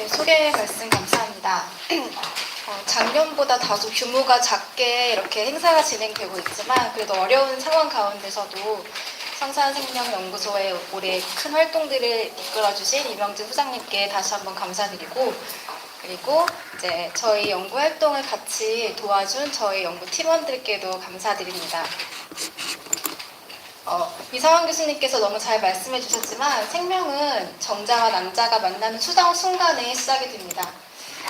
네, 소개 말씀 감사합니다. 작년보다 다소 규모가 작게 이렇게 행사가 진행되고 있지만 그래도 어려운 상황 가운데서도 성산생명연구소의 올해 큰 활동들을 이끌어주신 이명진 소장님께 다시 한번 감사드리고, 그리고 이제 저희 연구 활동을 같이 도와준 저희 연구 팀원들께도 감사드립니다. 이상원 교수님께서 너무 잘 말씀해 주셨지만 생명은 정자와 남자가 만나는 순간에 시작이 됩니다.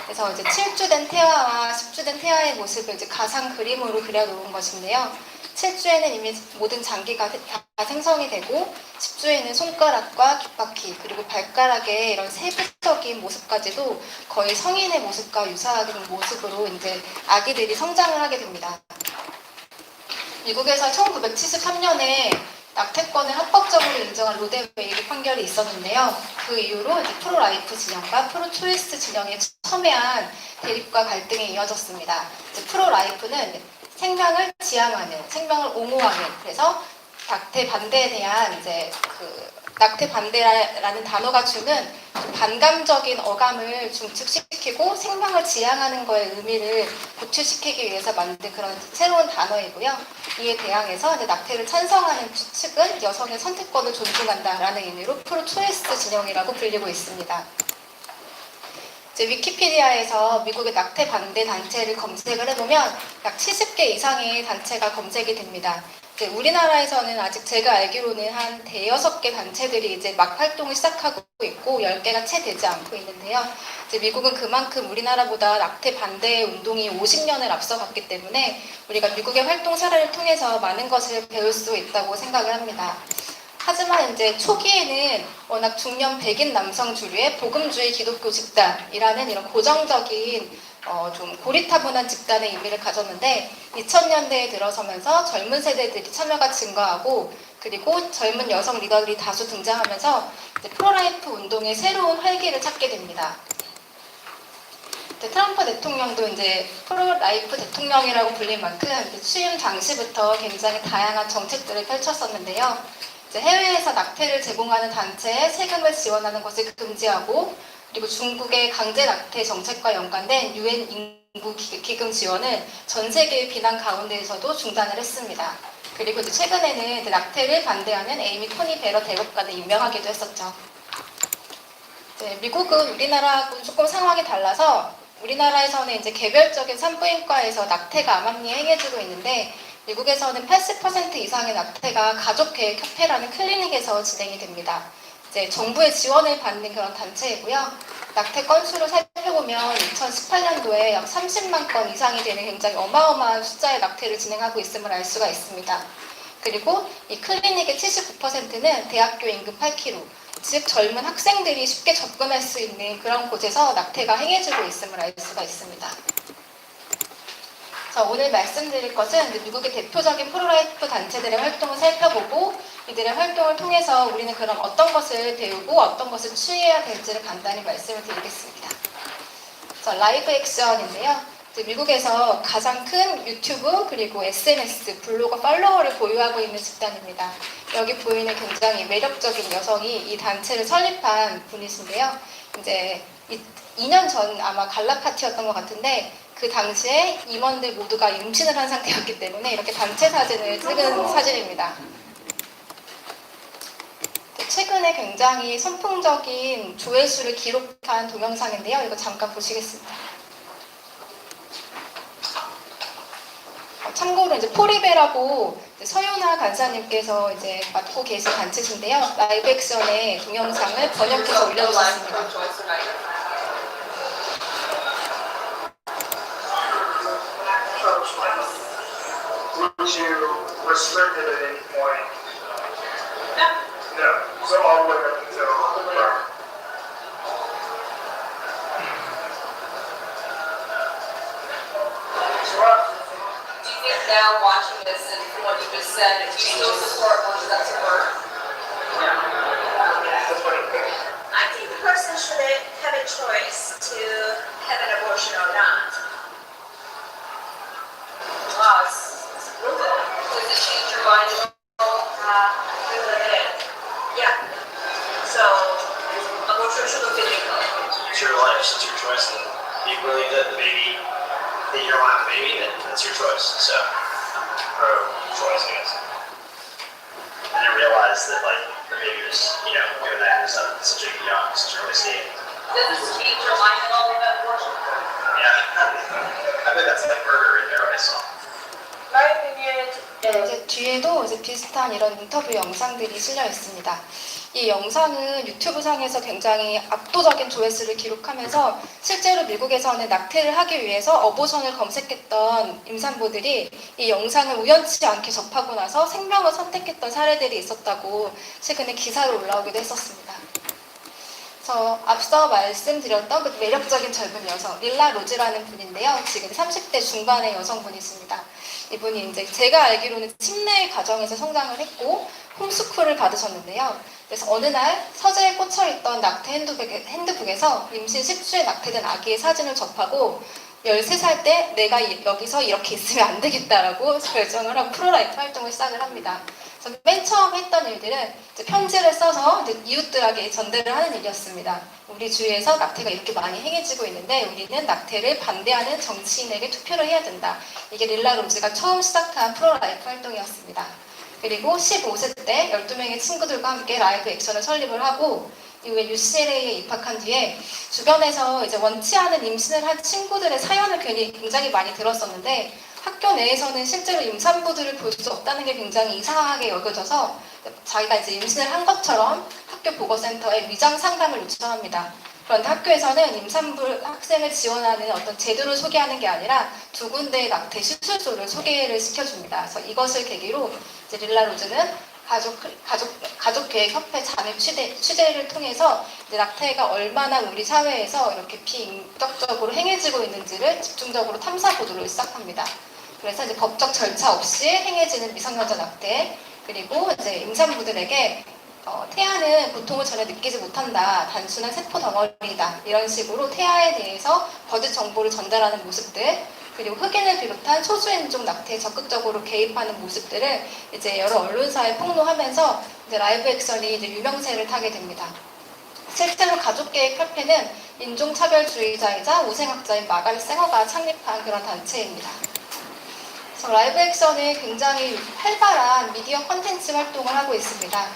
그래서 이제 7주 된 태아와 10주 된 태아의 모습을 이제 가상 그림으로 그려놓은 것인데요. 7주에는 이미 모든 장기가 다 생성이 되고 10주에는 손가락과 귓바퀴 그리고 발가락의 이런 세부적인 모습까지도 거의 성인의 모습과 유사한 모습으로 이제 아기들이 성장을 하게 됩니다. 미국에서 1973년에 낙태권을 합법적으로 인정한 로데웨이드 판결이 있었는데요. 그 이후로 이제 프로라이프 진영과 프로초이스 진영의 첨예한 대립과 갈등이 이어졌습니다. 프로라이프는 생명을 지향하는, 생명을 옹호하는, 그래서 낙태 반대에 대한 이제 낙태 반대라는 단어가 주는 반감적인 어감을 중축시키고 생명을 지향하는 거의 의미를 고취시키기 위해서 만든 그런 새로운 단어이고요. 이에 대항해서 이제 낙태를 찬성하는 측은 여성의 선택권을 존중한다라는 의미로 프로초이스 진영이라고 불리고 있습니다. 이제 위키피디아에서 미국의 낙태 반대 단체를 검색을 해보면 약 70개 이상의 단체가 검색이 됩니다. 우리나라에서는 아직 제가 알기로는 한 대여섯 개 단체들이 이제 막 활동을 시작하고 있고 10개가 채 되지 않고 있는데요. 이제 미국은 그만큼 우리나라보다 낙태 반대 운동이 50년을 앞서갔기 때문에 우리가 미국의 활동 사례를 통해서 많은 것을 배울 수 있다고 생각을 합니다. 하지만 이제 초기에는 워낙 중년 백인 남성 주류의 복음주의 기독교 집단이라는 이런 고정적인 좀 고리타분한 집단의 의미를 가졌는데 2000년대에 들어서면서 젊은 세대들이 참여가 증가하고 그리고 젊은 여성 리더들이 다수 등장하면서 이제 프로라이프 운동의 새로운 활기를 찾게 됩니다. 트럼프 대통령도 이제 프로라이프 대통령이라고 불릴 만큼 취임 당시부터 굉장히 다양한 정책들을 펼쳤었는데요. 해외에서 낙태를 제공하는 단체에 세금을 지원하는 것을 금지하고 그리고 중국의 강제 낙태 정책과 연관된 유엔 인구 기금 지원은 전 세계의 비난 가운데에서도 중단을 했습니다. 그리고 이제 최근에는 이제 낙태를 반대하는 에이미 코니 베러 대법관을 임명하기도 했었죠. 미국은 우리나라하고 조금 상황이 달라서 우리나라에서는 이제 개별적인 산부인과에서 낙태가 암암리에 행해지고 있는데 미국에서는 80% 이상의 낙태가 가족계획협회라는 클리닉에서 진행이 됩니다. 이제 정부의 지원을 받는 그런 단체이고요. 낙태 건수를 살펴보면 2018년도에 약 30만 건 이상이 되는 굉장히 어마어마한 숫자의 낙태를 진행하고 있음을 알 수가 있습니다. 그리고 이 클리닉의 79%는 대학교 인근 8km, 즉 젊은 학생들이 쉽게 접근할 수 있는 그런 곳에서 낙태가 행해지고 있음을 알 수가 있습니다. 오늘 말씀드릴 것은 미국의 대표적인 프로라이프 단체들의 활동을 살펴보고 이들의 활동을 통해서 우리는 그럼 어떤 것을 배우고 어떤 것을 취해야 될지를 간단히 말씀을 드리겠습니다. 라이브 액션인데요. 미국에서 가장 큰 유튜브 그리고 SNS, 블로거 팔로워를 보유하고 있는 집단입니다. 여기 보이는 굉장히 매력적인 여성이 이 단체를 설립한 분이신데요. 이제 2년 전 아마 갈라 파티였던 것 같은데 그 당시에 임원들 모두가 임신을 한 상태였기 때문에 이렇게 단체 사진을 찍은 사진입니다. 최근에 굉장히 선풍적인 조회수를 기록한 동영상인데요. 이거 잠깐 보시겠습니다. 참고로 이제 포리베라고 서윤아 간사님께서 이제 맡고 계신 단체신데요. 라이브 액션의 동영상을 번역해서 올려주셨습니다. Would you restrict it at any point? No. So all the way up until birth. Do you think now watching this and from what you just said, do you still support one-sex birth? Yeah. That's what it is. I think the person should have a choice to have an abortion or not. Wow, it's brutal. Does it change your mind at all? Yeah. So, abortion shouldn't be legal. it's your life, it's your choice, and if you believe that the baby, that you don't want the baby, then that's your choice. So, or choice, I guess. I didn't realize that like the baby was, doing that and stuff at such a young, such an early stage. Does this change your mind at all about abortion? Yeah, I think that's like murder in there. What I saw. My opinion, 이제 뒤에도 이제 비슷한 이런 인터뷰 영상들이 실려 있습니다. 이 영상은 유튜브 상에서 굉장히 압도적인 조회수를 기록하면서 실제로 미국에서는 낙태를 하기 위해서 어보션을 검색했던 임산부들이 이 영상을 우연치 않게 접하고 나서 생명을 선택했던 사례들이 있었다고 최근에 기사로 올라오기도 했었습니다. 그래서 앞서 말씀드렸던 그 매력적인 젊은 여성 릴라 로즈라는 분인데요. 지금 30대 중반의 여성분이십니다. 이분이 이제 제가 알기로는 침례 과정에서 성장을 했고 홈스쿨을 받으셨는데요. 그래서 어느 날 서재에 꽂혀있던 낙태 핸드북에서 임신 10주에 낙태된 아기의 사진을 접하고 13살 때 내가 여기서 이렇게 있으면 안 되겠다라고 결정을 하고 프로라이프 활동을 시작을 합니다. 그래서 맨 처음 했던 일들은 이제 편지를 써서 이제 이웃들에게 전달을 하는 일이었습니다. 우리 주위에서 낙태가 이렇게 많이 행해지고 있는데 우리는 낙태를 반대하는 정치인에게 투표를 해야 된다. 이게 릴라 로즈가 처음 시작한 프로라이프 활동이었습니다. 그리고 15세 때 12명의 친구들과 함께 라이브 액션을 설립을 하고 이후에 UCLA에 입학한 뒤에 주변에서 이제 원치 않은 임신을 한 친구들의 사연을 굉장히 많이 들었었는데 학교 내에서는 실제로 임산부들을 볼 수 없다는 게 굉장히 이상하게 여겨져서 자기가 이제 임신을 한 것처럼 학교 보건센터에 위장 상담을 요청합니다. 그런데 학교에서는 임산부 학생을 지원하는 어떤 제도를 소개하는 게 아니라 두 군데의 낙태 시술소를 소개를 시켜줍니다. 그래서 이것을 계기로 이제 릴라 로즈는 가족계획협회 자매 취재를 통해서 이제 낙태가 얼마나 우리 사회에서 이렇게 비인격적으로 행해지고 있는지를 집중적으로 탐사 보도를 시작합니다. 그래서 이제 법적 절차 없이 행해지는 미성년자 낙태, 그리고 이제 임산부들에게 태아는 고통을 전혀 느끼지 못한다, 단순한 세포 덩어리다, 이런 식으로 태아에 대해서 거짓 정보를 전달하는 모습들, 그리고 흑인을 비롯한 소수인종 낙태에 적극적으로 개입하는 모습들을 이제 여러 언론사에 폭로하면서 이제 라이브 액션이 이제 유명세를 타게 됩니다. 실제로 가족계획협회는 인종차별주의자이자 우생학자인 마가리 쌩어가 창립한 그런 단체입니다. 그래서 라이브 액션은 굉장히 활발한 미디어 콘텐츠 활동을 하고 있습니다.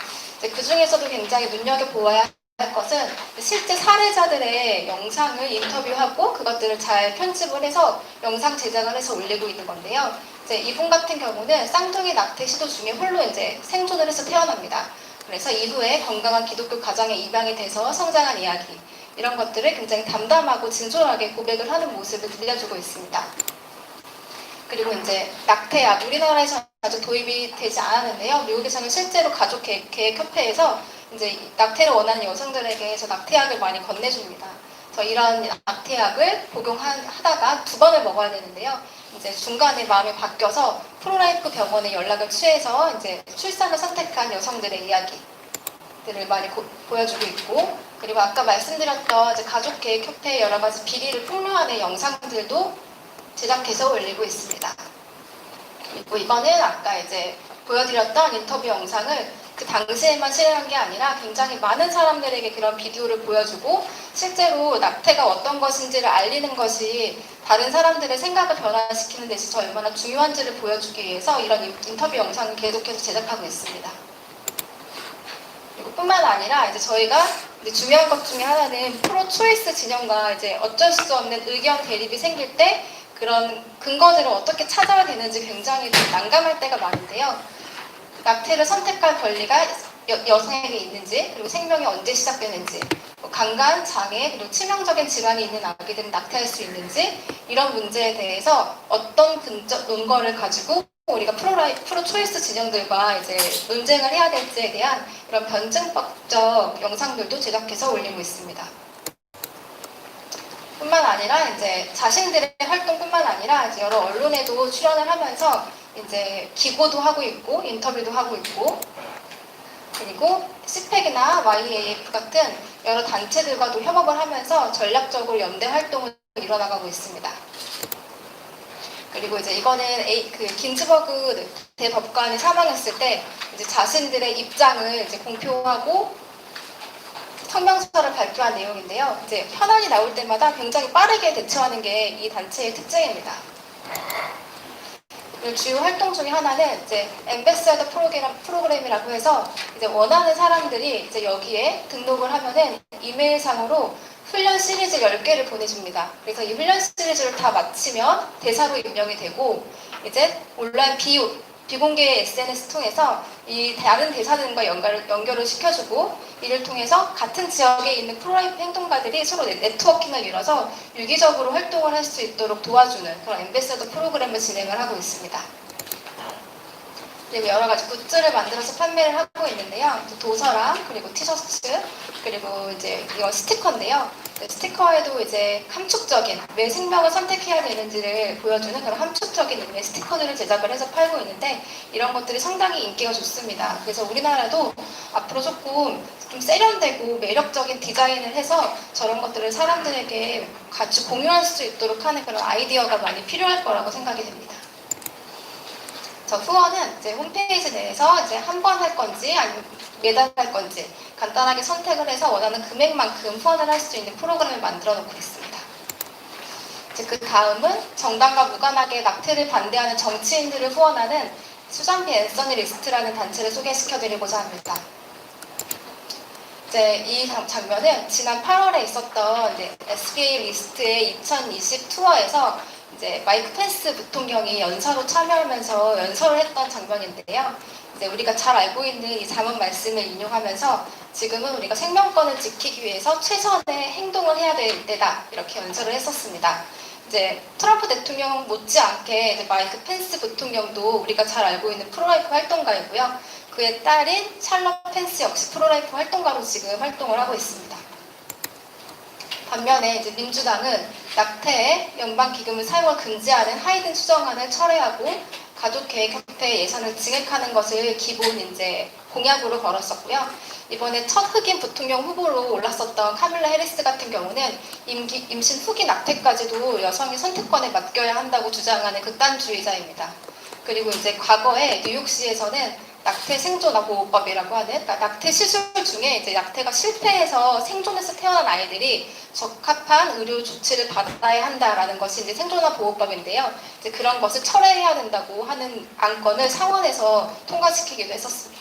그 중에서도 굉장히 눈여겨보아야 할 것은 실제 사례자들의 영상을 인터뷰하고 그것들을 잘 편집을 해서 영상 제작을 해서 올리고 있는 건데요. 이제 이분 같은 경우는 쌍둥이 낙태 시도 중에 홀로 이제 생존을 해서 태어납니다. 그래서 이후에 건강한 기독교 가정에 입양이 돼서 성장한 이야기, 이런 것들을 굉장히 담담하고 진솔하게 고백을 하는 모습을 들려주고 있습니다. 그리고 이제 낙태약, 우리나라에서 아직 도입이 되지 않았는데요. 미국에서는 실제로 가족계획협회에서 이제 낙태를 원하는 여성들에게 저 낙태약을 많이 건네줍니다. 그래서 이런 낙태약을 복용하다가 2번을 먹어야 되는데요. 이제 중간에 마음이 바뀌어서 프로라이프 병원에 연락을 취해서 이제 출산을 선택한 여성들의 이야기들을 많이 보여주고 있고, 그리고 아까 말씀드렸던 이제 가족계획협회의 여러 가지 비리를 폭로하는 영상들도 제작해서 올리고 있습니다. 그리고 이거는 아까 이제 보여드렸던 인터뷰 영상을 그 당시에만 실행한 게 아니라 굉장히 많은 사람들에게 그런 비디오를 보여주고 실제로 낙태가 어떤 것인지를 알리는 것이 다른 사람들의 생각을 변화시키는 데 있어서 얼마나 중요한지를 보여주기 위해서 이런 인터뷰 영상을 계속해서 제작하고 있습니다. 그리고 뿐만 아니라 이제 저희가 이제 중요한 것 중에 하나는 프로 초이스 진영과 이제 어쩔 수 없는 의견 대립이 생길 때 그런 근거들을 어떻게 찾아야 되는지 굉장히 난감할 때가 많은데요. 낙태를 선택할 권리가 여성에게 있는지, 그리고 생명이 언제 시작되는지, 강간, 장애, 그리고 치명적인 질환이 있는 아기들은 낙태할 수 있는지, 이런 문제에 대해서 어떤 논거를 가지고 우리가 프로 초이스 진영들과 이제 논쟁을 해야 될지에 대한 이런 변증법적 영상들도 제작해서 올리고 있습니다. 뿐만 아니라 이제 자신들의 활동뿐만 아니라 이제 여러 언론에도 출연을 하면서 이제 기고도 하고 있고 인터뷰도 하고 있고, 그리고 CPAC이나 YAF 같은 여러 단체들과도 협업을 하면서 전략적으로 연대 활동을 이뤄나가고 있습니다. 그리고 이제 이거는 그 긴즈버그 대법관이 사망했을 때 이제 자신들의 입장을 이제 공표하고 성명서를 발표한 내용인데요. 이제 현안이 나올 때마다 굉장히 빠르게 대처하는 게 이 단체의 특징입니다. 그리고 주요 활동 중에 하나는 이제 엠베서더 프로그램이라고 해서 이제 원하는 사람들이 이제 여기에 등록을 하면은 이메일상으로 훈련 시리즈 10개를 보내줍니다. 그래서 이 훈련 시리즈를 다 마치면 대사로 임명이 되고 이제 온라인 비공개 SNS 통해서 이 다른 대사들과 연결을 시켜주고 이를 통해서 같은 지역에 있는 프로라이프 행동가들이 서로 네트워킹을 이뤄서 유기적으로 활동을 할 수 있도록 도와주는 그런 엠베서더 프로그램을 진행을 하고 있습니다. 그리고 여러 가지 굿즈를 만들어서 판매를 하고 있는데요. 도서랑 그리고 티셔츠 그리고 이제 이건 스티커인데요. 스티커에도 이제 함축적인 왜 생명을 선택해야 되는지를 보여주는 그런 함축적인 의미의 스티커들을 제작을 해서 팔고 있는데 이런 것들이 상당히 인기가 좋습니다. 그래서 우리나라도 앞으로 좀 세련되고 매력적인 디자인을 해서 저런 것들을 사람들에게 같이 공유할 수 있도록 하는 그런 아이디어가 많이 필요할 거라고 생각이 됩니다. 후원은 이제 홈페이지 내에서 이제 한 번 할 건지 아니면 매달 할 건지 간단하게 선택을 해서 원하는 금액만큼 후원을 할 수 있는 프로그램을 만들어 놓고 있습니다. 이제 그 다음은 정당과 무관하게 낙태를 반대하는 정치인들을 후원하는 수잔 B. 앤서니 리스트라는 단체를 소개시켜 드리고자 합니다. 이제 이 장면은 지난 8월에 있었던 이제 SBA 리스트의 2020 투어에서 이제 마이크 펜스 부통령이 연사로 참여하면서 연설을 했던 장면인데요. 이제 우리가 잘 알고 있는 이 잠언 말씀을 인용하면서 지금은 우리가 생명권을 지키기 위해서 최선의 행동을 해야 될 때다 이렇게 연설을 했었습니다. 이제 트럼프 대통령 못지않게 이제 마이크 펜스 부통령도 우리가 잘 알고 있는 프로라이프 활동가이고요. 그의 딸인 샬럿 펜스 역시 프로라이프 활동가로 지금 활동을 하고 있습니다. 반면에 이제 민주당은 낙태에 연방 기금을 사용을 금지하는 하이든 추정안을 철회하고 가족계획협회 예산을 증액하는 것을 기본 이제 공약으로 걸었었고요. 이번에 첫 흑인 부통령 후보로 올랐었던 카밀라 해리스 같은 경우는 임신 후기 낙태까지도 여성의 선택권에 맡겨야 한다고 주장하는 극단주의자입니다. 그리고 이제 과거에 뉴욕시에서는 낙태 생존 보호법이라고 하는 낙태 시술 중에 이제 낙태가 실패해서 생존해서 태어난 아이들이 적합한 의료 조치를 받아야 한다라는 것이 이제 생존 보호법인데요. 이제 그런 것을 철회해야 된다고 하는 안건을 상원에서 통과시키기도 했었습니다.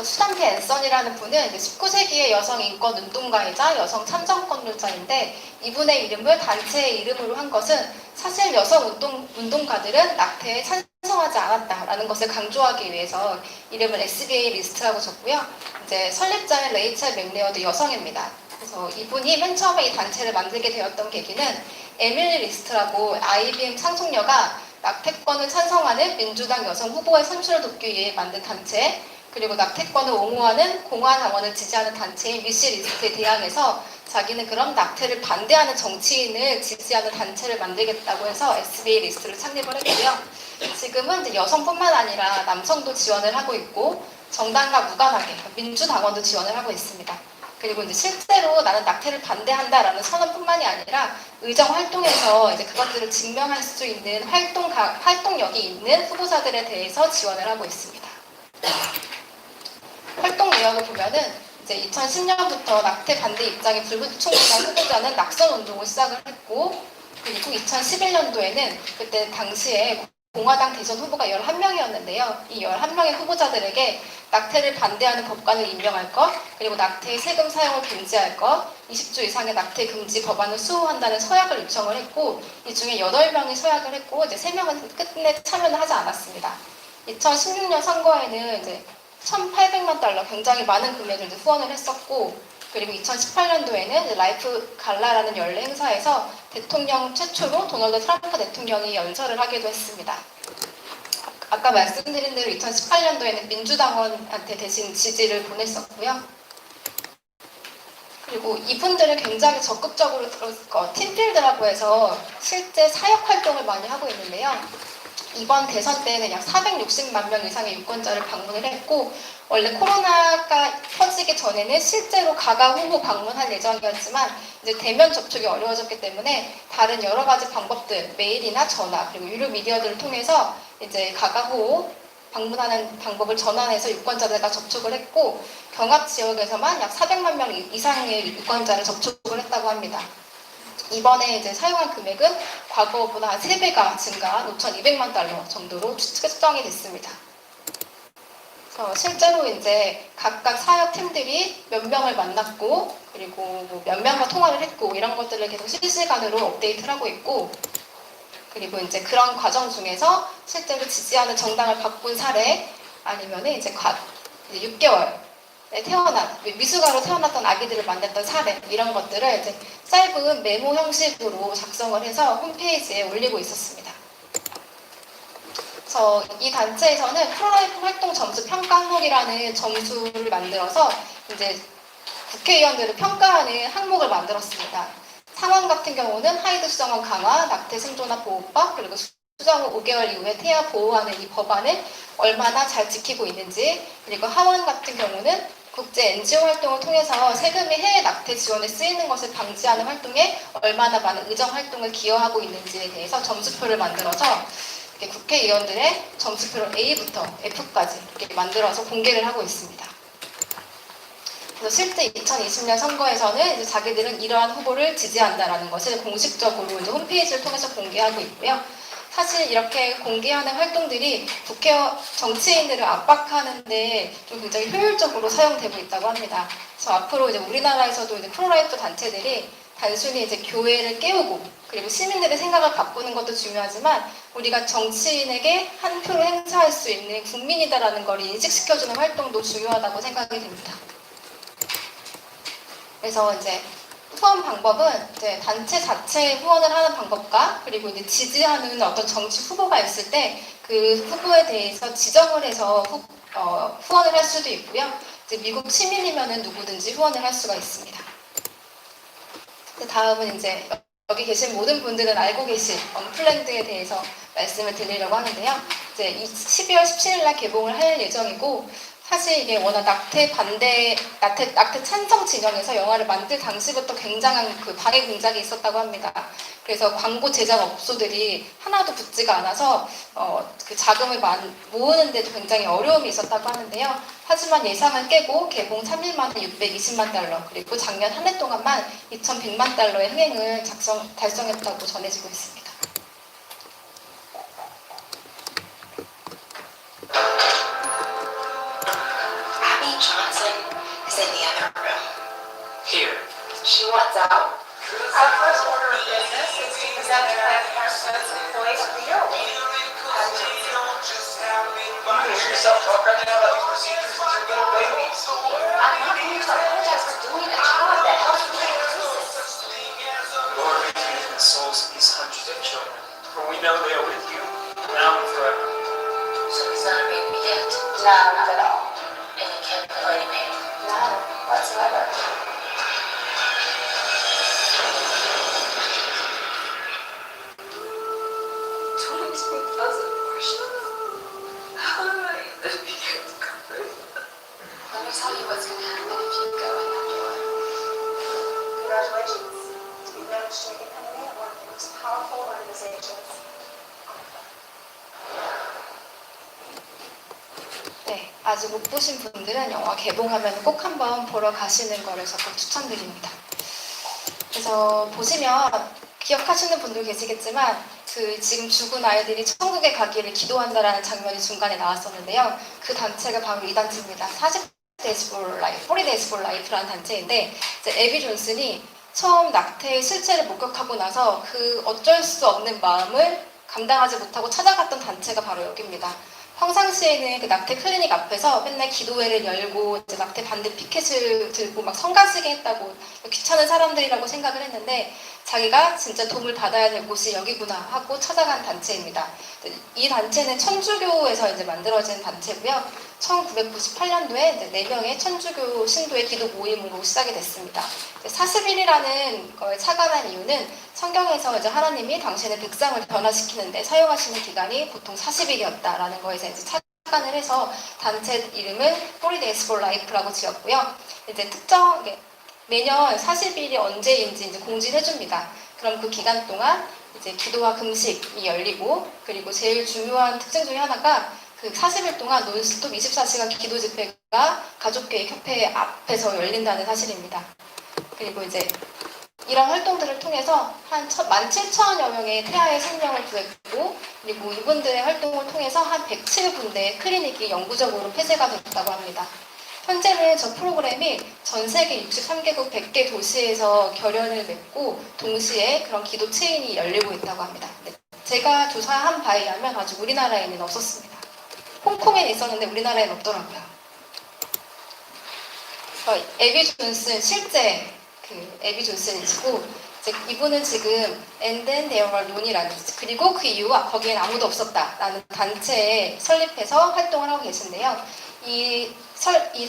수잔 B. 앤서니라는 분은 19세기의 여성 인권 운동가이자 여성 참정권론자인데 이분의 이름을 단체의 이름으로 한 것은 사실 여성 운동가들은 낙태에 찬성하지 않았다라는 것을 강조하기 위해서 이름을 SBA 리스트라고 줬고요. 이제 설립자인 레이첼 맥레어드 여성입니다. 그래서 이분이 맨 처음에 이 단체를 만들게 되었던 계기는 에밀리 리스트라고 IBM 상속녀가 낙태권을 찬성하는 민주당 여성 후보의 선출을 돕기 위해 만든 단체 그리고 낙태권을 옹호하는 공화당원을 지지하는 단체인 미시 리스트에 대항해서 자기는 그럼 낙태를 반대하는 정치인을 지지하는 단체를 만들겠다고 해서 SBA 리스트를 창립을 했고요. 지금은 이제 여성뿐만 아니라 남성도 지원을 하고 있고 정당과 무관하게 민주당원도 지원을 하고 있습니다. 그리고 이제 실제로 나는 낙태를 반대한다라는 선언뿐만이 아니라 의정 활동에서 이제 그것들을 증명할 수 있는 활동력이 있는 후보자들에 대해서 지원을 하고 있습니다. 활동 내역을 보면은 이제 2010년부터 낙태 반대 입장이 불구총리당 후보자는 낙선 운동을 시작을 했고 그리고 2011년도에는 그때 당시에 공화당 대선 후보가 11명이었는데요. 이 11명의 후보자들에게 낙태를 반대하는 법관을 임명할 것, 그리고 낙태의 세금 사용을 금지할 것, 20주 이상의 낙태 금지 법안을 수호한다는 서약을 요청을 했고 이 중에 8명이 서약을 했고 이제 3명은 끝내 참여는 하지 않았습니다. 2016년 선거에는 이제 1,800만 달러 굉장히 많은 금액을 후원을 했었고 그리고 2018년도에는 라이프 갈라라는 연례 행사에서 대통령 최초로 도널드 트럼프 대통령이 연설을 하기도 했습니다. 아까 말씀드린 대로 2018년도에는 민주당원한테 대신 지지를 보냈었고요. 그리고 이분들은 굉장히 적극적으로 팀필드라고 해서 실제 사역 활동을 많이 하고 있는데요. 이번 대선 때는 약 460만 명 이상의 유권자를 방문을 했고 원래 코로나가 퍼지기 전에는 실제로 가가 후보 방문할 예정이었지만 이제 대면 접촉이 어려워졌기 때문에 다른 여러 가지 방법들 메일이나 전화 그리고 유료 미디어들을 통해서 이제 가가 후보 방문하는 방법을 전환해서 유권자들과 접촉을 했고 경합 지역에서만 약 400만 명 이상의 유권자를 접촉을 했다고 합니다. 이번에 이제 사용한 금액은 과거보다 한 3배가 증가한 5,200만 달러 정도로 측정이 됐습니다. 실제로 이제 각각 사역 팀들이 몇 명을 만났고 그리고 뭐 몇 명과 통화를 했고 이런 것들을 계속 실시간으로 업데이트를 하고 있고 그리고 이제 그런 과정 중에서 실제로 지지하는 정당을 바꾼 사례 아니면 이제 6개월에 태어난 미숙아로 태어났던 아기들을 만났던 사례 이런 것들을 이제 짧은 메모 형식으로 작성을 해서 홈페이지에 올리고 있었습니다. 그래서 이 단체에서는 프로라이프 활동 점수 평가 항목이라는 점수를 만들어서 이제 국회의원들을 평가하는 항목을 만들었습니다. 상원 같은 경우는 하이드 수정원 강화, 낙태 생존화 보호법, 그리고 수정 후 5개월 이후에 태아 보호하는 이 법안을 얼마나 잘 지키고 있는지, 그리고 하원 같은 경우는 국제 NGO 활동을 통해서 세금이 해외 낙태 지원에 쓰이는 것을 방지하는 활동에 얼마나 많은 의정 활동을 기여하고 있는지에 대해서 점수표를 만들어서 국회의원들의 점수표를 A부터 F까지 이렇게 만들어서 공개를 하고 있습니다. 그래서 실제 2020년 선거에서는 이제 자기들은 이러한 후보를 지지한다라는 것을 공식적으로 이제 홈페이지를 통해서 공개하고 있고요. 사실 이렇게 공개하는 활동들이 국회 정치인들을 압박하는데 좀 굉장히 효율적으로 사용되고 있다고 합니다. 그래서 앞으로 이제 우리나라에서도 이제 프로라이프 단체들이 단순히 이제 교회를 깨우고 그리고 시민들의 생각을 바꾸는 것도 중요하지만 우리가 정치인에게 한 표를 행사할 수 있는 국민이다라는 걸 인식시켜주는 활동도 중요하다고 생각이 됩니다. 그래서 이제 후원 방법은 이제 단체 자체에 후원을 하는 방법과 그리고 이제 지지하는 어떤 정치 후보가 있을 때 그 후보에 대해서 지정을 해서 후원을 할 수도 있고요. 이제 미국 시민이면은 누구든지 후원을 할 수가 있습니다. 다음은 이제 여기 계신 모든 분들은 알고 계신 언플랜드에 대해서 말씀을 드리려고 하는데요. 이제 12월 17일 날 개봉을 할 예정이고 사실 이게 워낙 낙태 찬성 진영에서 영화를 만들 당시부터 굉장한 그 방해 공작이 있었다고 합니다. 그래서 광고 제작 업소들이 하나도 붙지가 않아서 그 자금을 모으는데도 굉장히 어려움이 있었다고 하는데요. 하지만 예상을 깨고 개봉 3일 만에 620만 달러 그리고 작년 한 해 동안만 2,100만 달러의 흥행을 달성했다고 전해지고 있습니다. Abby Johnson is in the other room. Here. She wants out. Our first order of business is to present the Parents employees for the year award. You hear yourself talk right now about these procedures with your little babies. I'm not going to apologize for doing a job that helps me increase. Lord, may you be the souls of these hundreds of children, for we know they are with you now and forever. So he's not a baby yet. No, not at all. And you can't blame him. No, whatsoever. Let me tell you what's going to happen if you go in that door. Congratulations. You've managed to make an enemy of one of the most powerful organizations. 네, 아직 못 보신 분들은 영화 개봉하면 꼭 한번 보러 가시는 거를 적극 추천드립니다. 그래서 보시면 기억하시는 분도 계시겠지만 그 지금 죽은 아이들이 천국에 가기를 기도한다라는 장면이 중간에 나왔었는데요. 그 단체가 바로 이 단체입니다. 40days for life, 40days for life라는 단체인데 이제 애비 존슨이 처음 낙태의 실체를 목격하고 나서 그 어쩔 수 없는 마음을 감당하지 못하고 찾아갔던 단체가 바로 여기입니다. 평상시에는 그 낙태 클리닉 앞에서 맨날 기도회를 열고 이제 낙태 반대 피켓을 들고 막 성가시게 했다고 귀찮은 사람들이라고 생각을 했는데 자기가 진짜 도움을 받아야 될 곳이 여기구나 하고 찾아간 단체입니다. 이 단체는 천주교에서 이제 만들어진 단체고요. 1998년도에 이제 4명의 천주교 신도의 기도 모임으로 시작이 됐습니다. 40일이라는 걸 착안한 이유는 성경에서 이제 하나님이 당신의 백성을 변화시키는데 사용하시는 기간이 보통 40일이었다라는 거에서 이제 착안을 해서 단체 이름은 40days for life라고 지었고요. 이제 특정 매년 40일이 언제인지 이제 공지를 해줍니다. 그럼 그 기간 동안 이제 기도와 금식이 열리고 그리고 제일 중요한 특징 중에 하나가 그 40일 동안 논스톱 24시간 기도 집회가 가족교육협회 앞에서 열린다는 사실입니다. 그리고 이제 이런 활동들을 통해서 한 17,000여 명의 태아의 생명을 구했고, 그리고 이분들의 활동을 통해서 한 107군데의 클리닉이 영구적으로 폐쇄가 됐다고 합니다. 현재는 저 프로그램이 전 세계 63개국 100개 도시에서 결연을 맺고 동시에 그런 기도 체인이 열리고 있다고 합니다. 네. 제가 조사한 바에 의하면 아직 우리나라에는 없었습니다. 홍콩에는 있었는데 우리나라에는 없더라고요. 에비 존슨, 실제 그 에비 존슨이시고, 이분은 지금 And then there were none이라는, 그리고 그 이후와 거기엔 아무도 없었다라는 단체에 설립해서 활동을 하고 계신데요. 이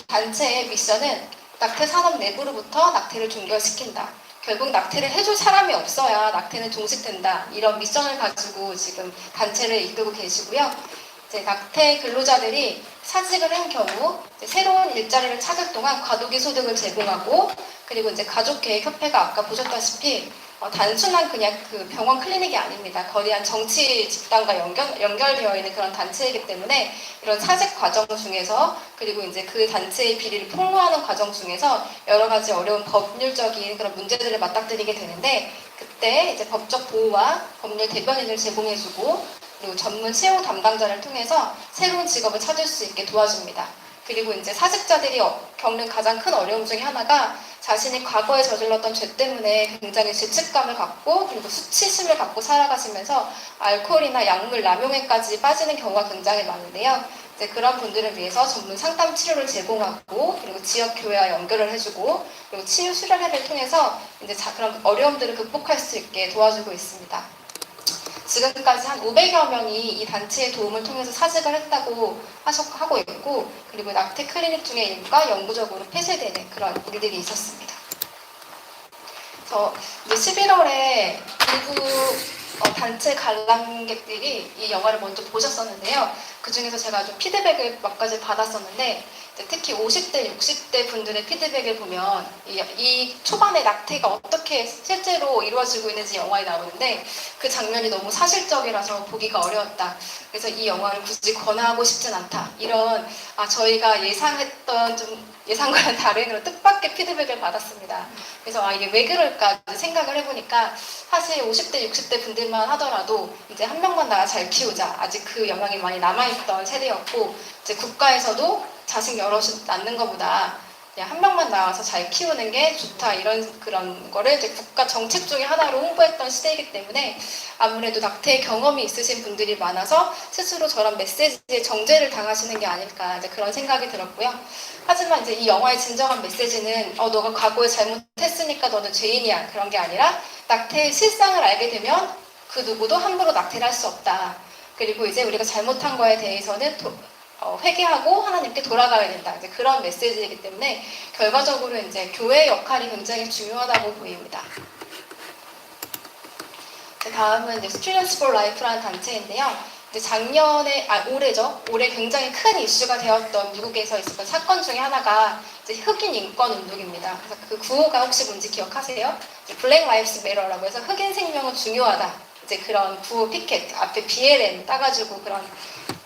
단체의 미션은 낙태 산업 내부로부터 낙태를 종결시킨다. 결국 낙태를 해줄 사람이 없어야 낙태는 종식된다. 이런 미션을 가지고 지금 단체를 이끌고 계시고요. 이제 낙태 근로자들이 사직을 한 경우 새로운 일자리를 찾을 동안 과도기 소득을 제공하고, 그리고 이제 가족계획협회가 아까 보셨다시피 단순한 그냥 그 병원 클리닉이 아닙니다. 거대한 정치 집단과 연결되어 있는 그런 단체이기 때문에 이런 사직 과정 중에서, 그리고 이제 그 단체의 비리를 폭로하는 과정 중에서 여러 가지 어려운 법률적인 그런 문제들을 맞닥뜨리게 되는데, 그때 이제 법적 보호와 법률 대변인을 제공해주고, 그리고 전문 채용 담당자를 통해서 새로운 직업을 찾을 수 있게 도와줍니다. 그리고 이제 사직자들이 겪는 가장 큰 어려움 중에 하나가 자신이 과거에 저질렀던 죄 때문에 굉장히 죄책감을 갖고, 그리고 수치심을 갖고 살아가시면서 알코올이나 약물 남용에까지 빠지는 경우가 굉장히 많은데요. 이제 그런 분들을 위해서 전문 상담 치료를 제공하고, 그리고 지역 교회와 연결을 해주고, 그리고 치유 수련회를 통해서 이제 그런 어려움들을 극복할 수 있게 도와주고 있습니다. 지금까지 한 500여 명이 이 단체의 도움을 통해서 사직을 했다고 하고 있고, 그리고 낙태 클리닉 중에 일부가 영구적으로 폐쇄되는 그런 일들이 있었습니다. 그래서 이제 11월에 일부 단체 관람객들이 이 영화를 먼저 보셨었는데요. 그 중에서 제가 좀 피드백을 몇 가지 받았었는데, 특히 50대, 60대 분들의 피드백을 보면 이 초반에 낙태가 어떻게 실제로 이루어지고 있는지 영화에 나오는데, 그 장면이 너무 사실적이라서 보기가 어려웠다. 그래서 이 영화를 굳이 권하고 싶진 않다. 이런 저희가 예상했던 좀 예상과는 다른 그런 뜻밖의 피드백을 받았습니다. 그래서 이게 왜 그럴까 생각을 해보니까, 사실 50대, 60대 분들만 하더라도 이제 한 명만 나가 잘 키우자. 아직 그 영향이 많이 남아있던 세대였고, 이제 국가에서도 자식 여럿이 낳는 것보다 그냥 한 명만 나와서 잘 키우는 게 좋다, 이런 그런 거를 이제 국가 정책 중에 하나로 홍보했던 시대이기 때문에 아무래도 낙태 경험이 있으신 분들이 많아서 스스로 저런 메시지에 정죄를 당하시는 게 아닐까, 이제 그런 생각이 들었고요. 하지만 이제 이 영화의 진정한 메시지는 너가 과거에 잘못했으니까 너는 죄인이야, 그런 게 아니라 낙태의 실상을 알게 되면 그 누구도 함부로 낙태를 할 수 없다. 그리고 이제 우리가 잘못한 거에 대해서는 회개하고 하나님께 돌아가야 된다. 이제 그런 메시지이기 때문에 결과적으로 이제 교회의 역할이 굉장히 중요하다고 보입니다. 다음은 이제 Students for Life라는 단체인데요. 이제 올해 굉장히 큰 이슈가 되었던 미국에서 있었던 사건 중에 하나가 이제 흑인 인권 운동입니다. 그래서 그 구호가 혹시 뭔지 기억하세요? Black Lives Matter라고 해서 흑인 생명은 중요하다. 이제 그런 구호 피켓 앞에 BLM 따가지고 그런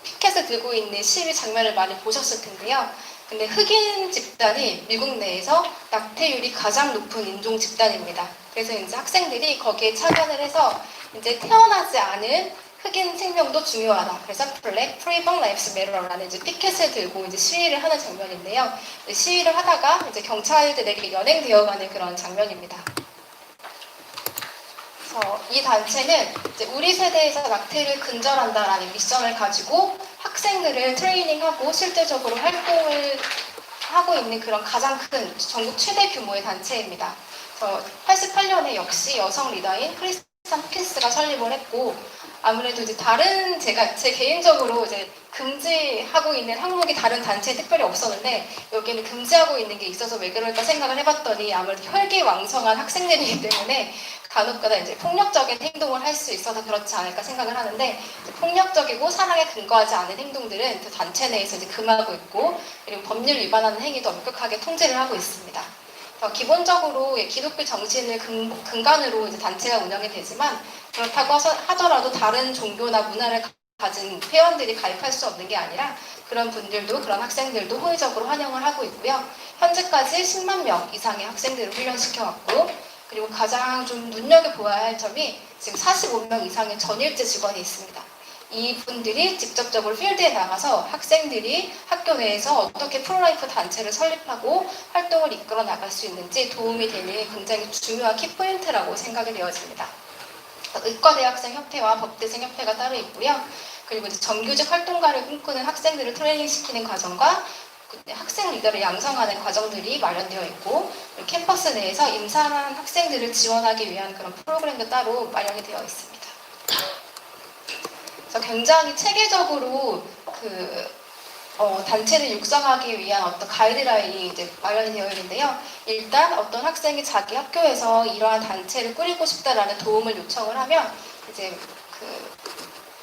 피켓을 들고 있는 시위 장면을 많이 보셨을 텐데요. 근데 흑인 집단이 미국 내에서 낙태율이 가장 높은 인종 집단입니다. 그래서 이제 학생들이 거기에 참여를 해서 이제 태어나지 않은 흑인 생명도 중요하다. 그래서 Black Freeborn Lives Matter라는 이제 피켓을 들고 이제 시위를 하는 장면인데요. 시위를 하다가 이제 경찰들에게 연행되어가는 그런 장면입니다. 이 단체는 이제 우리 세대에서 낙태를 근절한다라는 미션을 가지고 학생들을 트레이닝하고 실제적으로 활동을 하고 있는 그런 가장 큰 전국 최대 규모의 단체입니다. 88년에 역시 여성 리더인 크리스탄 핀스가 설립을 했고, 아무래도 이제 제 개인적으로 이제 금지하고 있는 항목이 다른 단체에 특별히 없었는데, 여기는 금지하고 있는 게 있어서 왜 그럴까 생각을 해봤더니 아무래도 혈기왕성한 학생들이기 때문에 간혹가다 이제 폭력적인 행동을 할 수 있어서 그렇지 않을까 생각을 하는데, 폭력적이고 사랑에 근거하지 않은 행동들은 그 단체 내에서 이제 금하고 있고, 그리고 법률 위반하는 행위도 엄격하게 통제를 하고 있습니다. 기본적으로 기독교 정신을 근간으로 이제 단체가 운영이 되지만, 그렇다고 하더라도 다른 종교나 문화를 가진 회원들이 가입할 수 없는 게 아니라 그런 분들도 그런 학생들도 호의적으로 환영을 하고 있고요. 현재까지 10만 명 이상의 학생들을 훈련시켜왔고 그리고 가장 좀 눈여겨보아야 할 점이 지금 45명 이상의 전일제 직원이 있습니다. 이분들이 직접적으로 필드에 나가서 학생들이 학교 내에서 어떻게 프로라이프 단체를 설립하고 활동을 이끌어 나갈 수 있는지 도움이 되는 굉장히 중요한 키포인트라고 생각이 되어집니다. 의과대학생협회와 법대생협회가 따로 있고요. 그리고 이제 정규직 활동가를 꿈꾸는 학생들을 트레이닝시키는 과정과 학생 리더를 양성하는 과정들이 마련되어 있고 캠퍼스 내에서 임산한 학생들을 지원하기 위한 그런 프로그램도 따로 마련이 되어 있습니다. 그래서 굉장히 체계적으로 단체를 육성하기 위한 어떤 가이드라인이 이제 마련이 되어 있는데요. 일단 어떤 학생이 자기 학교에서 이러한 단체를 꾸리고 싶다라는 도움을 요청을 하면 이제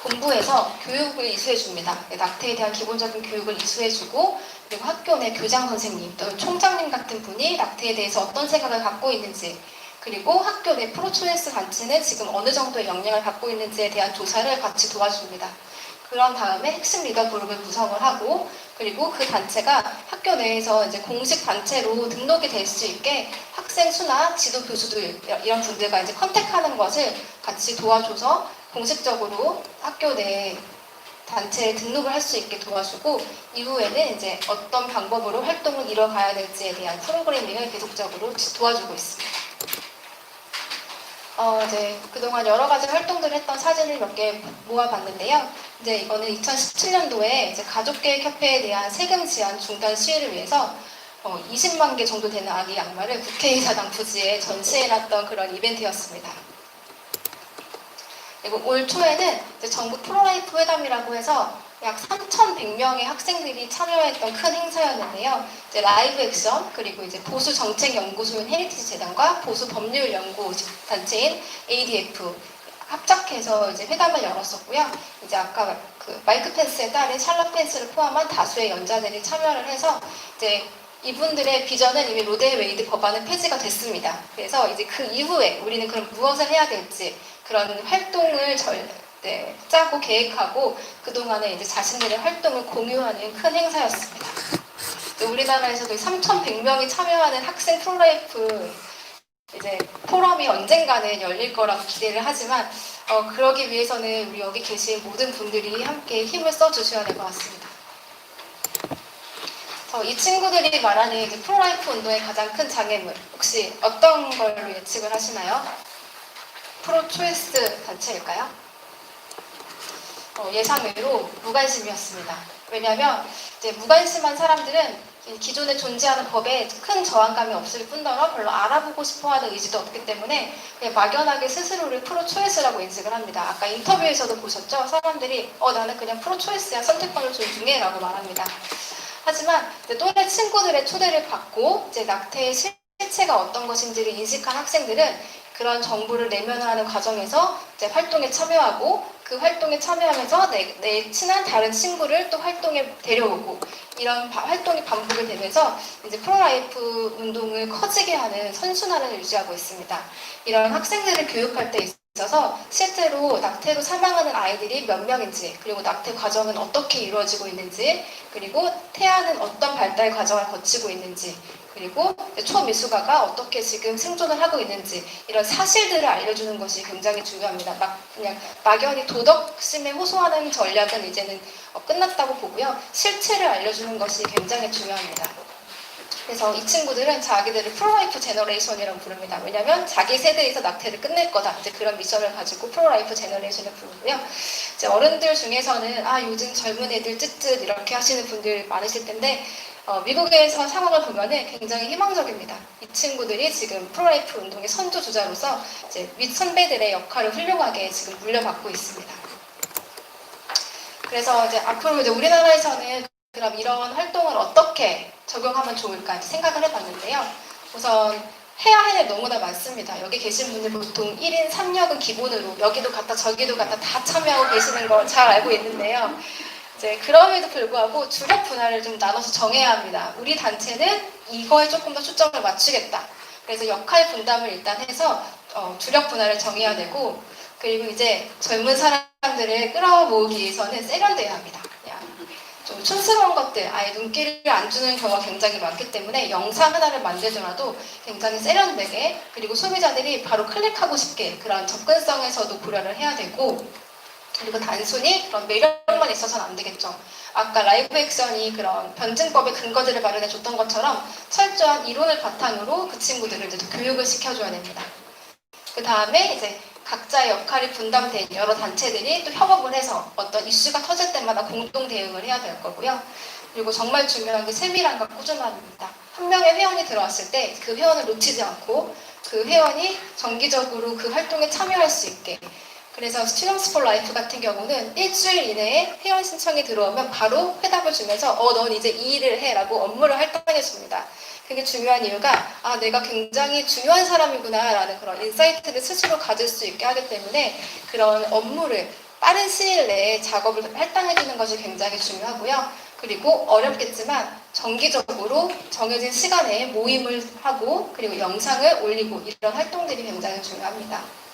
본부에서 교육을 이수해 줍니다. 낙태에 대한 기본적인 교육을 이수해 주고 그리고 학교 내 교장 선생님 또는 총장님 같은 분이 낙태에 대해서 어떤 생각을 갖고 있는지 그리고 학교 내 프로초이스 단체는 지금 어느 정도의 역량을 갖고 있는지에 대한 조사를 같이 도와줍니다. 그런 다음에 핵심 리더 그룹을 구성을 하고 그리고 그 단체가 학교 내에서 이제 공식 단체로 등록이 될 수 있게 학생 수나 지도 교수들 이런 분들과 이제 컨택하는 것을 같이 도와줘서 공식적으로 학교 내 단체에 등록을 할 수 있게 도와주고 이후에는 이제 어떤 방법으로 활동을 이뤄가야 될지에 대한 프로그래밍을 계속적으로 도와주고 있습니다. 이제 그동안 여러 가지 활동들을 했던 사진을 몇 개 모아봤는데요. 이제 이거는 2017년도에 이제 가족계획협회에 대한 세금 지연 중단 시위를 위해서 20만 개 정도 되는 아기 양말을 국회의사당 부지에 전시해놨던 그런 이벤트였습니다. 그리고 올 초에는 이제 전국 프로라이프 회담이라고 해서 약 3,100명의 학생들이 참여했던 큰 행사였는데요. 이제 라이브 액션 그리고 이제 보수 정책 연구소인 헤리티지 재단과 보수 법률 연구 단체인 ADF 합작해서 이제 회담을 열었었고요. 이제 아까 마이크 펜스의 딸인 샬럿 펜스를 포함한 다수의 연자들이 참여를 해서 이제 이분들의 비전은 이미 로데 웨이드 법안은 폐지가 됐습니다. 그래서 이제 그 이후에 우리는 그럼 무엇을 해야 될지 그런 활동을 짜고 계획하고 그동안에 이제 자신들의 활동을 공유하는 큰 행사였습니다. 우리나라에서도 3,100명이 참여하는 학생 프로라이프 이제 포럼이 언젠가는 열릴 거라고 기대를 하지만 그러기 위해서는 우리 여기 계신 모든 분들이 함께 힘을 써주셔야 될 것 같습니다. 이 친구들이 말하는 이제 프로라이프 운동의 가장 큰 장애물 혹시 어떤 걸로 예측을 하시나요? 프로초이스 단체일까요? 예상외로 무관심이었습니다. 왜냐하면 이제 무관심한 사람들은 기존에 존재하는 법에 큰 저항감이 없을 뿐더러 별로 알아보고 싶어하는 의지도 없기 때문에 그냥 막연하게 스스로를 프로초이스라고 인식을 합니다. 아까 인터뷰에서도 보셨죠? 사람들이 나는 그냥 프로초이스야 선택권을 존중해 라고 말합니다. 하지만 또래 친구들의 초대를 받고 이제 낙태의 실체가 어떤 것인지를 인식한 학생들은 그런 정보를 내면화하는 과정에서 이제 활동에 참여하고 그 활동에 참여하면서 내 친한 다른 친구를 또 활동에 데려오고 이런 활동이 반복이 되면서 이제 프로라이프 운동을 커지게 하는 선순환을 유지하고 있습니다. 이런 학생들을 교육할 때 있어서 실제로 낙태로 사망하는 아이들이 몇 명인지 그리고 낙태 과정은 어떻게 이루어지고 있는지 그리고 태아는 어떤 발달 과정을 거치고 있는지 그리고 초미수가가 어떻게 지금 생존을 하고 있는지 이런 사실들을 알려주는 것이 굉장히 중요합니다. 그냥 막연히 도덕심에 호소하는 전략은 이제는 끝났다고 보고요. 실체를 알려주는 것이 굉장히 중요합니다. 그래서 이 친구들은 자기들을 프로라이프 제너레이션이라고 부릅니다. 왜냐하면 자기 세대에서 낙태를 끝낼 거다. 이제 그런 미션을 가지고 프로라이프 제너레이션을 부르고요. 이제 어른들 중에서는 요즘 젊은 애들 쯧쯧 이렇게 하시는 분들 많으실 텐데 미국에서 상황을 보면은 굉장히 희망적입니다. 이 친구들이 지금 프로라이프 운동의 선두주자로서 이제 윗 선배들의 역할을 훌륭하게 지금 물려받고 있습니다. 그래서 이제 앞으로 이제 우리나라에서는 그럼 이런 활동을 어떻게 적용하면 좋을까 생각을 해봤는데요. 우선 해야 할 일 너무나 많습니다. 여기 계신 분들 보통 1인 3역은 기본으로 여기도 갔다 저기도 갔다 다 참여하고 계시는 거 잘 알고 있는데요. 이제 그럼에도 불구하고 주력 분야를 좀 나눠서 정해야 합니다. 우리 단체는 이거에 조금 더 초점을 맞추겠다. 그래서 역할 분담을 일단 해서 주력 분야를 정해야 되고 그리고 이제 젊은 사람 사람들을 끌어모으기 위해서는 세련돼야 합니다. 그냥 좀 촌스러운 것들, 아예 눈길을 안 주는 경우가 굉장히 많기 때문에 영상 하나를 만들더라도 굉장히 세련되게, 그리고 소비자들이 바로 클릭하고 싶게 그런 접근성에서도 고려를 해야 되고, 그리고 단순히 그런 매력만 있어서는 안 되겠죠. 아까 라이브 액션이 그런 변증법의 근거들을 마련해 줬던 것처럼 철저한 이론을 바탕으로 그 친구들을 이제 교육을 시켜줘야 됩니다. 그 다음에 이제 각자의 역할이 분담된 여러 단체들이 또 협업을 해서 어떤 이슈가 터질 때마다 공동 대응을 해야 될 거고요. 그리고 정말 중요한 게 세밀함과 꾸준함입니다. 한 명의 회원이 들어왔을 때 그 회원을 놓치지 않고 그 회원이 정기적으로 그 활동에 참여할 수 있게. 그래서 스튜던트 폴 라이프 같은 경우는 일주일 이내에 회원 신청이 들어오면 바로 회답을 주면서 넌 이제 이 일을 해 라고 업무를 할당해 줍니다. 그게 중요한 이유가 내가 굉장히 중요한 사람이구나 라는 그런 인사이트를 스스로 가질 수 있게 하기 때문에 그런 업무를 빠른 시일 내에 작업을 할당해주는 것이 굉장히 중요하고요. 그리고 어렵겠지만 정기적으로 정해진 시간에 모임을 하고 그리고 영상을 올리고 이런 활동들이 굉장히 중요합니다.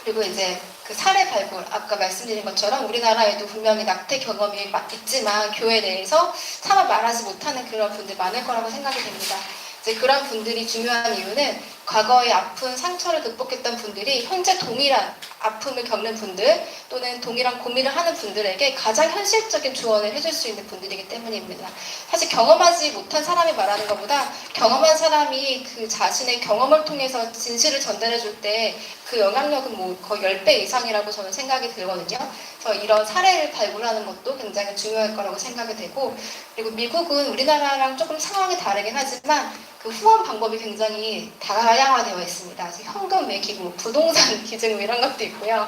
그리고 이제 그 사례 발굴, 아까 말씀드린 것처럼 우리나라에도 분명히 낙태 경험이 있지만 교회 내에서 차마 말하지 못하는 그런 분들 많을 거라고 생각이 됩니다. 이제 그런 분들이 중요한 이유는 과거의 아픈 상처를 극복했던 분들이 현재 동일한 아픔을 겪는 분들 또는 동일한 고민을 하는 분들에게 가장 현실적인 조언을 해줄 수 있는 분들이기 때문입니다. 사실 경험하지 못한 사람이 말하는 것보다 경험한 사람이 그 자신의 경험을 통해서 진실을 전달해 줄 때 그 영향력은 뭐 거의 10배 이상이라고 저는 생각이 들거든요. 그래서 이런 사례를 발굴하는 것도 굉장히 중요할 거라고 생각이 되고, 그리고 미국은 우리나라랑 조금 상황이 다르긴 하지만 그 후원 방법이 굉장히 다양화되어 있습니다. 현금 매기부, 부동산 기증 이런 것도 있고요.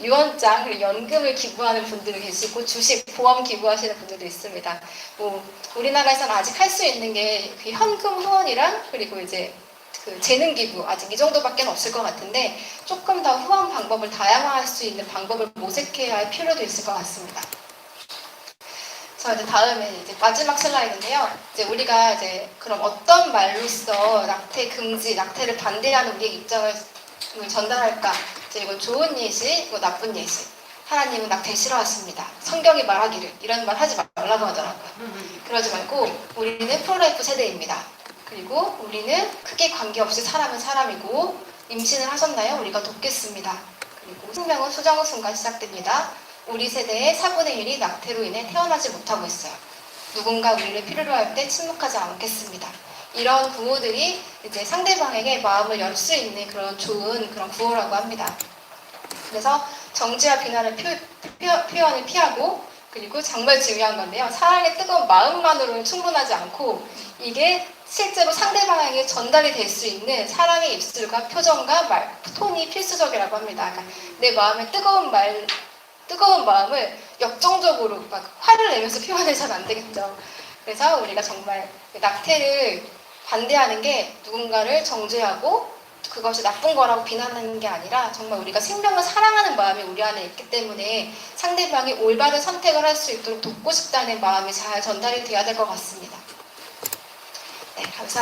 유언장, 그리고 연금을 기부하는 분들도 계시고 주식, 보험 기부하시는 분들도 있습니다. 뭐 우리나라에서는 아직 할 수 있는 게 그 현금 후원이랑 그리고 이제 그 재능 기부 아직 이 정도밖에 없을 것 같은데 조금 더 후원 방법을 다양화할 수 있는 방법을 모색해야 할 필요도 있을 것 같습니다. 자, 이제 다음에 이제 마지막 슬라이드인데요. 이제 우리가 이제 그럼 어떤 말로써 낙태 금지, 낙태를 반대하는 우리의 입장을 전달할까? 이제 이건 좋은 예시, 이거 나쁜 예시. 하나님은 낙태 싫어하십니다. 성경이 말하기를 이런 말 하지 말라고 하더라고요. 그러지 말고 우리는 프로라이프 세대입니다. 그리고 우리는 크게 관계없이 사람은 사람이고 임신을 하셨나요? 우리가 돕겠습니다. 그리고 생명은 수정의 순간 시작됩니다. 우리 세대의 4분의 1이 낙태로 인해 태어나지 못하고 있어요. 누군가 우리를 필요로 할 때 침묵하지 않겠습니다. 이런 구호들이 이제 상대방에게 마음을 열 수 있는 그런 좋은 그런 구호라고 합니다. 그래서 정죄와 비난을 표현을 피하고, 그리고 정말 중요한 건데요. 사랑의 뜨거운 마음만으로는 충분하지 않고 이게 실제로 상대방에게 전달이 될 수 있는 사랑의 입술과 표정과 말, 톤이 필수적이라고 합니다. 그러니까 내 마음의 뜨거운 마음을 역정적으로 막 화를 내면서 표현해서는 안 되겠죠. 그래서 우리가 정말 낙태를 반대하는 게 누군가를 정죄하고 그것이 나쁜 거라고 비난하는 게 아니라 정말 우리가 생명을 사랑하는 마음이 우리 안에 있기 때문에 상대방이 올바른 선택을 할 수 있도록 돕고 싶다는 마음이 잘 전달이 돼야 될 것 같습니다. 네, 감사합니다.